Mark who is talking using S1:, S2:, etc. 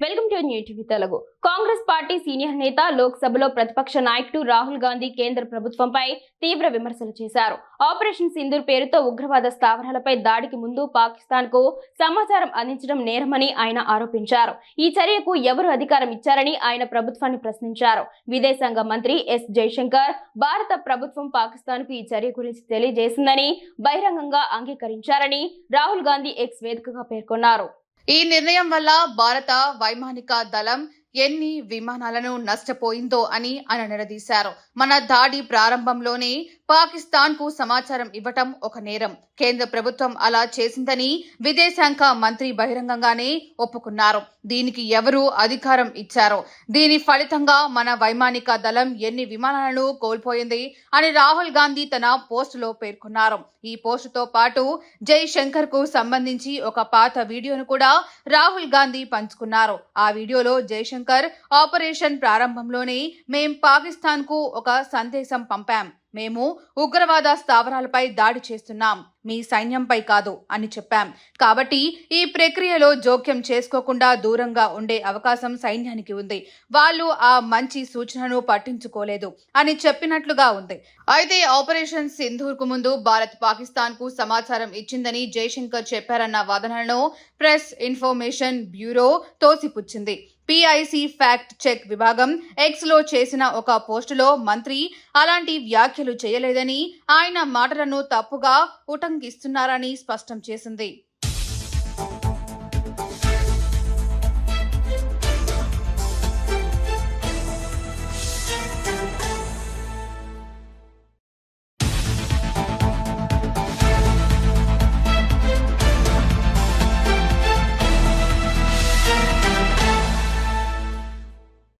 S1: Welcome to new TV Telugu. Congress party senior నేత లోక్సభలో ప్రతిపక్ష నాయకుడు రాహుల్ గాంధీ కేంద్ర ప్రభుత్వంపై తీవ్ర విమర్శలు చేశారు. ఆపరేషన్ సింధూర్ పేరుతో ఉగ్రవాద స్థావరాలపై దాడికి ముందు పాకిస్తాన్ కు సమాచారం అందించడం నేరమని ఆయన ఆరోపించారు. ఈ చర్యకు ఎవరు అధికారం ఇచ్చారని ఆయన ప్రభుత్వాన్ని ప్రశ్నించారు. విదేశాంగ మంత్రి ఎస్ జయశంకర్ భారత ప్రభుత్వం పాకిస్తాన్ కు ఈ చర్య గురించి తెలియజేసిందని బహిరంగంగా అంగీకరించారని రాహుల్ గాంధీ ఎక్స్ వేదికగా పేర్కొన్నారు.
S2: ఈ నిర్ణయం వల్ల భారత వైమానిక దళం ఎన్ని విమానాలను నష్టపోయిందో అని ఆయన నిలదీశారు. మన దాడి ప్రారంభంలోనే పాకిస్తాన్ కు సమాచారం ఇవ్వటం ఒక నేరం. కేంద్ర ప్రభుత్వం అలా చేసిందని విదేశాంగ మంత్రి బహిరంగంగానే ఒప్పుకున్నారు. దీనికి ఎవరు అధికారం ఇచ్చారో, దీని ఫలితంగా మన వైమానిక దళం ఎన్ని విమానాలను కోల్పోయింది అని రాహుల్ గాంధీ తన పోస్టులో పేర్కొన్నారు. ఈ పోస్టుతో పాటు జైశంకర్ కు సంబంధించి ఒక పాత వీడియోను కూడా రాహుల్ గాంధీ పంచుకున్నారు. ఆ వీడియోలో జైశంకర్ ఆపరేషన్ ప్రారంభంలోనే మేం పాకిస్తాన్ కు ఒక సందేశం పంపాం. మేము ఉగ్రవాద స్థావరాలపై దాడి చేస్తున్నాం, మీ సైన్యంపై కాదు అని చెప్పాం. కాబట్టి ఈ ప్రక్రియలో జోక్యం చేసుకోకుండా దూరంగా ఉండే అవకాశం సైన్యానికి ఉంది. వాళ్ళు ఆ మంచి సూచనను పట్టించుకోలేదు అని చెప్పినట్లుగా ఉంది. అయితే ఆపరేషన్ సింధూర్ కు ముందు భారత్ పాకిస్తాన్ కు సమాచారం ఇచ్చిందని జైశంకర్ చెప్పారన్న వాదనలను ప్రెస్ ఇన్ఫర్మేషన్ బ్యూరో తోసిపుచ్చింది. పిఐసి ఫ్యాక్ట్ చెక్ విభాగం ఎక్స్ లో చేసిన ఒక పోస్టులో మంత్రి అలాంటి వ్యాఖ్యలు చేయలేదని, ఆయన మాటలను తప్పుగా ఉటంకిస్తున్నారని స్పష్టం చేసింది.